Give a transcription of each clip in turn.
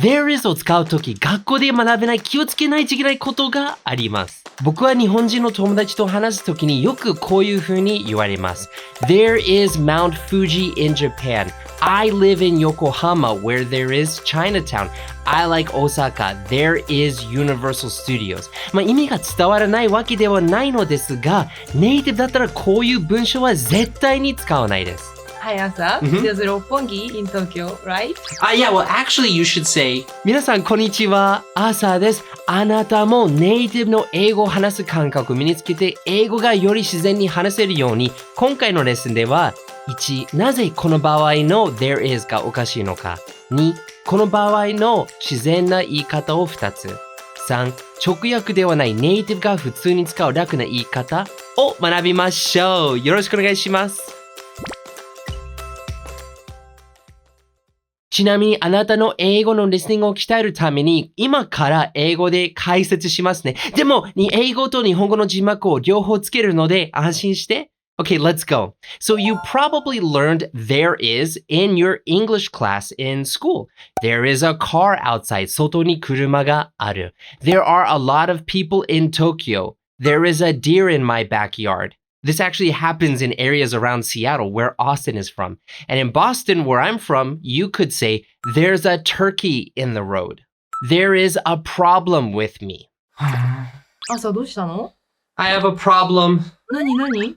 There is を使うとき、学校で学べない気をつけないといけないことがあります。僕は日本人の友達と話すときによくこういう風に言われます。There is Mount Fuji in Japan. I live in Yokohama where there is Chinatown. I like Osaka. There is Universal Studios. 意味が伝わらないわけではないのですが、ネイティブだったらこういう文章は絶対に使わないです。Hi, Asa. There's Roppongi in Tokyo, right? Yeah, well, actually, you should say, 皆さん、こんにちは。アーサーです。あなたもネイティブの英語を話す感覚を身につけて、英語がより自然に話せるように、今回のレッスンでは、1、なぜこの場合の there is がおかしいのか。2、この場合の自然な言い方を2つ。3、直訳ではないネイティブが普通に使う楽な言い方を学びましょう。よろしくお願いします。ちなみにあなたの英語のリスニングを鍛えるために今から英語で解説しますね。でも英語と日本語の字幕を両方つけるので安心して。Okay, let's go. So you probably learned there is in your English class in school. There is a car outside. 外に車がある。There are a lot of people in Tokyo. There is a deer in my backyard.This actually happens in areas around Seattle, where Austin is from. And in Boston, where I'm from, you could say, there's a turkey in the road. There is a problem with me. 朝どうしたの？ I have a problem. 何？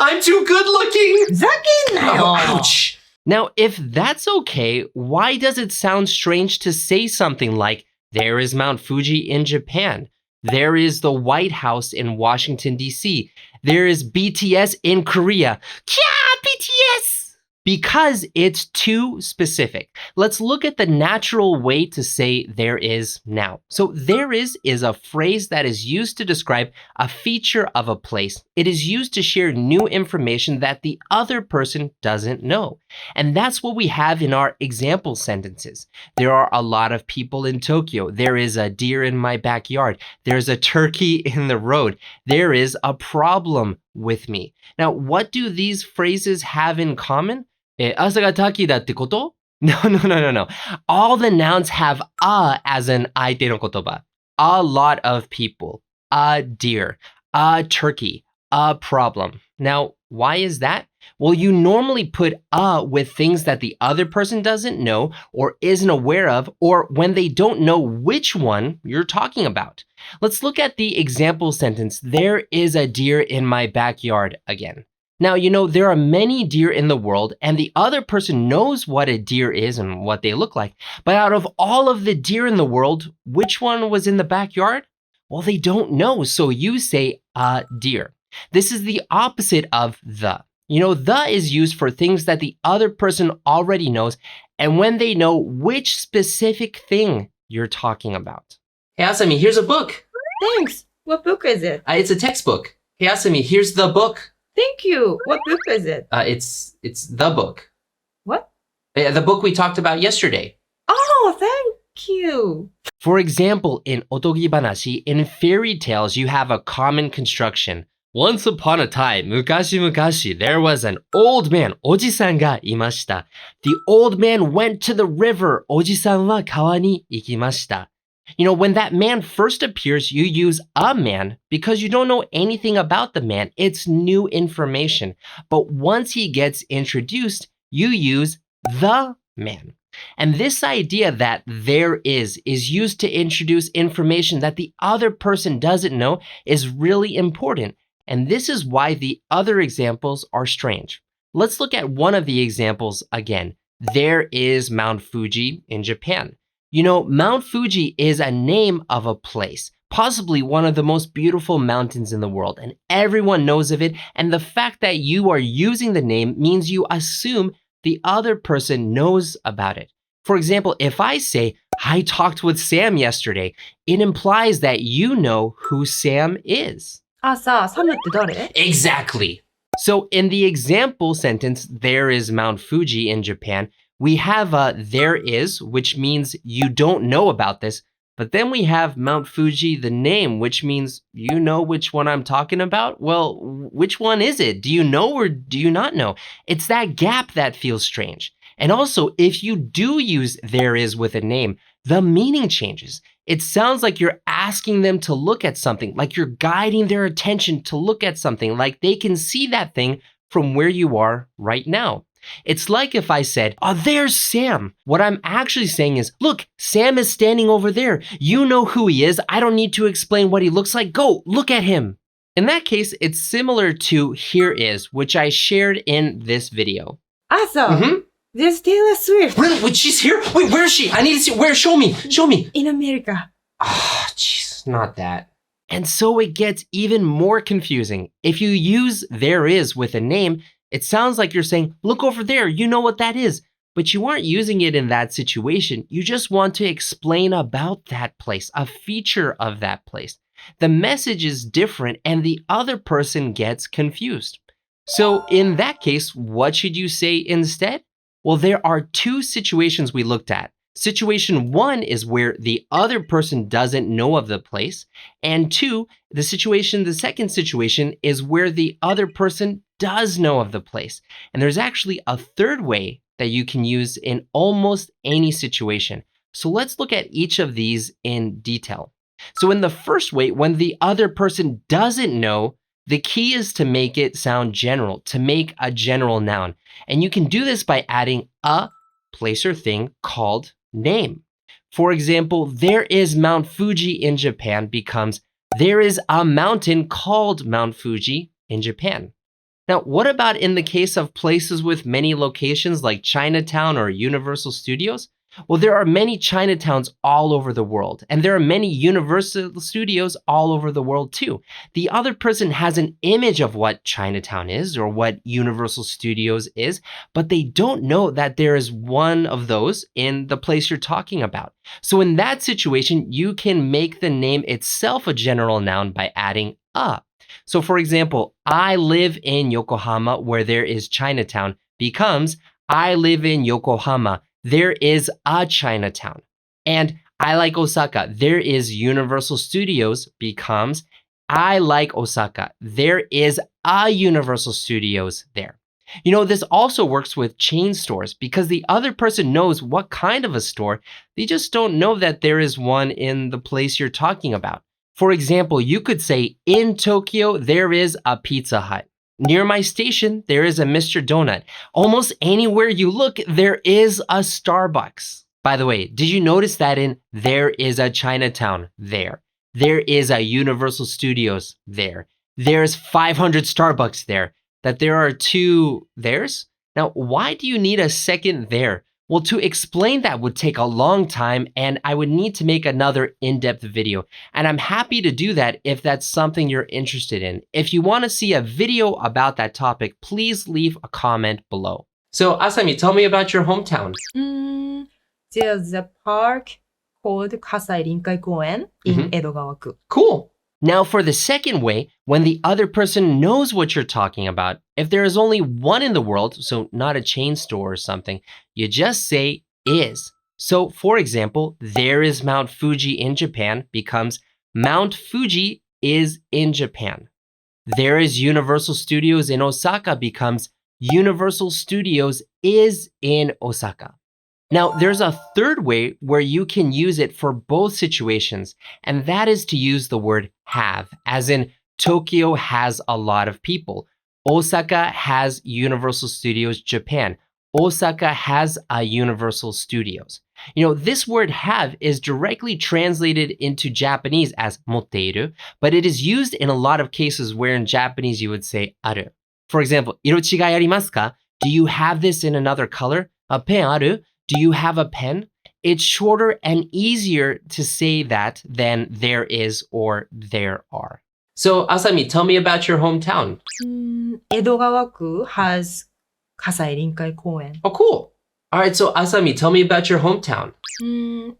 I'm too good looking. ふざけんなよ。 Ouch. Now, if that's okay, why does it sound strange to say something like, there is Mount Fuji in Japan?There is the White House in Washington, D.C. There is BTS in Korea. Kya, BTS! Because it's too specific. Let's look at the natural way to say there is now. So there is a phrase that is used to describe a feature of a place. It is used to share new information that the other person doesn't know. And that's what we have in our example sentences. There are a lot of people in Tokyo. There is a deer in my backyard. There's a turkey in the road. There is a problem with me. Now, what do these phrases have in common? 朝がターキーだってこと? No. All the nouns have a as an 相手の言葉. A lot of people, a deer, a turkey, a problem. Now, why is that? Well, you normally put a with things that the other person doesn't know or isn't aware of, or when they don't know which one you're talking about. Let's look at the example sentence, there is a deer in my backyard again. Now, there are many deer in the world, and the other person knows what a deer is and what they look like. But out of all of the deer in the world, which one was in the backyard? Well, they don't know, so you say a deer. This is the opposite of the. The is used for things that the other person already knows, and when they know which specific thing you're talking about. Hey, Asami, here's a book. Thanks. What book is it? It's a textbook. Hey, Asami, here's the book. Thank you. What book is it? It's the book. What? The book we talked about yesterday. Oh, thank you. For example, in otogi banashi, in fairy tales, you have a common construction. Once upon a time, 昔々, there was an old man, おじさんがいました. The old man went to the river, おじさんは川に行きました. When that man first appears, you use a man because you don't know anything about the man. It's new information. But once he gets introduced, you use the man. And this idea that there is used to introduce information that the other person doesn't know is really important. And this is why the other examples are strange. Let's look at one of the examples again. There is Mount Fuji in Japan. Mount Fuji is a name of a place, possibly one of the most beautiful mountains in the world, and everyone knows of it, and the fact that you are using the name means you assume the other person knows about it. For example, if I say, I talked with Sam yesterday, it implies that you know who Sam is. さあ、サムって誰？ Exactly. So in the example sentence, there is Mount Fuji in Japan, we have a there is, which means you don't know about this. But then we have Mount Fuji, the name, which means you know which one I'm talking about? Well, which one is it? Do you know or do you not know? It's that gap that feels strange. And also, if you do use there is with a name, the meaning changes. It sounds like you're asking them to look at something, like you're guiding their attention to look at something, like they can see that thing from where you are right now. It's like if I said, oh, there's Sam. What I'm actually saying is, look, Sam is standing over there. You know who he is. I don't need to explain what he looks like. Go, look at him. In that case, it's similar to here is, which I shared in this video. Asa, there's Taylor Swift Really? Wait, she's here? Wait, where is she? I need to see. Where? Show me. Show me. in America. Ah, jeez, not that. And so it gets even more confusing. If you use there is with a name, it sounds like you're saying, look over there, you know what that is. But you aren't using it in that situation. You just want to explain about that place, a feature of that place. The message is different and the other person gets confused. So in that case, what should you say instead? Well, there are two situations we looked at. Situation one is where the other person doesn't know of the place. And two, the second situation is where the other person does know of the place. And there's actually a third way that you can use in almost any situation. So let's look at each of these in detail. So in the first way, when the other person doesn't know, the key is to make it sound general, to make a general noun. And you can do this by adding a place or thing called name. For example, there is Mount Fuji in Japan becomes there is a mountain called Mount Fuji in Japan. Now, what about in the case of places with many locations like Chinatown or Universal Studios? Well, there are many Chinatowns all over the world, and there are many Universal Studios all over the world too. The other person has an image of what Chinatown is or what Universal Studios is, but they don't know that there is one of those in the place you're talking about. So in that situation, you can make the name itself a general noun by adding a. So for example, I live in Yokohama where there is Chinatown becomes I live in Yokohama. There is a Chinatown. And I like Osaka. There is Universal Studios becomes I like Osaka. There is a Universal Studios there. You know, this also works with chain stores because the other person knows what kind of a store. They just don't know that there is one in the place you're talking about. For example, you could say, in Tokyo, there is a Pizza Hut. Near my station, there is a Mr. Donut. Almost anywhere you look, there is a Starbucks. By the way, did you notice that in there is a Chinatown there? There is a Universal Studios there. There's 500 Starbucks there. That there are two theirs? Now, why do you need a second there? Well, to explain that would take a long time and I would need to make another in-depth video. And I'm happy to do that if that's something you're interested in. If you want to see a video about that topic, please leave a comment below. So, Asami, tell me about your hometown. There's a park called Kasai Rinkai Koen in Edogawa-ku. Cool. Now for the second way, when the other person knows what you're talking about, if there is only one in the world, so not a chain store or something, you just say is. So for example, there is Mount Fuji in Japan becomes Mount Fuji is in Japan. There is Universal Studios in Osaka becomes Universal Studios is in Osaka. Now, there's a third way where you can use it for both situations, and that is to use the word have, as in Tokyo has a lot of people. Osaka has Universal Studios Japan. Osaka has a Universal Studios. You know, this word have is directly translated into Japanese as motteiru, but it is used in a lot of cases where in Japanese you would say aru. For example, 色違いありますか? Do you have this in another color? ペンある? Do you have a pen? It's shorter and easier to say that than there is or there are. So, Asami, tell me about your hometown. Edogawa-ku has Kasai Rinkai Koen. Oh, cool. All right, so Asami, tell me about your hometown.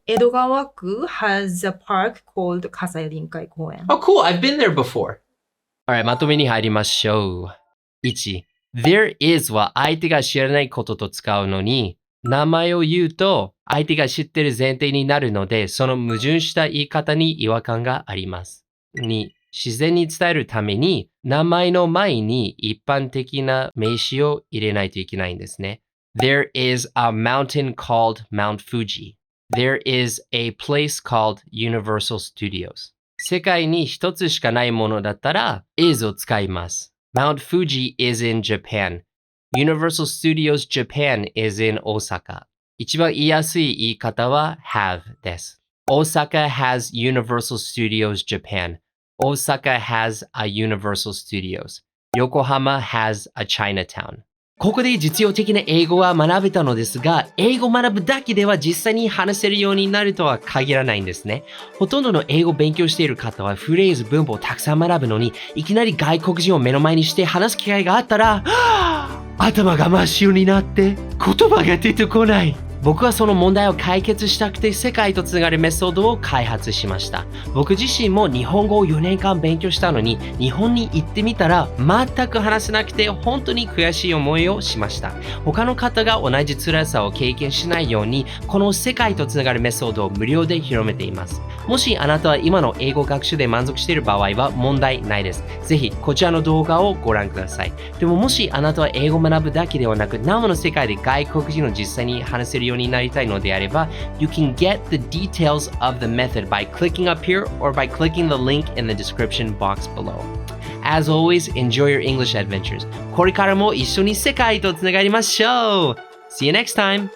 Edogawa-ku has a park called Kasai Rinkai Koen. Oh, cool. I've been there before. Alright, まとめに入りましょう。1. There is は相手が知らないことと使うのに、名前を言うと相手が知ってる前提になるので、その矛盾した言い方に違和感があります。2. 自然に伝えるために名前の前に一般的な名詞を入れないといけないんですね。There is a mountain called Mount Fuji. There is a place called Universal Studios. 世界に一つしかないものだったら is を使います。Mount Fuji is in Japan. Universal Studios Japan is in Osaka. 一番言いやすい言い方は have です。Osaka has Universal Studios Japan. Osaka has a Universal Studios. Yokohama has a Chinatown. ここで実用的な英語は学べたのですが、英語を学ぶだけでは実際に話せるようになるとは限らないんですね。ほとんどの英語を勉強している方はフレーズ、文法をたくさん学ぶのに、いきなり外国人を目の前にして話す機会があったら、頭が真っ白になって言葉が出てこない。僕はその問題を解決したくて世界とつながるメソッドを開発しました。僕自身も日本語を4年間勉強したのに日本に行ってみたら全く話せなくて本当に悔しい思いをしました。他の方が同じ辛さを経験しないようにこの世界とつながるメソッドを無料で広めています。もしあなたは今の英語学習で満足している場合は問題ないです。ぜひこちらの動画をご覧ください。でももしあなたは英語を学ぶだけではなく生の世界で外国人を実際に話せるようになりたいのであれば You can get the details of the method by clicking up here or by clicking the link in the description box below. As always, enjoy your English adventures. これからも一緒に世界とつながりましょう See you next time!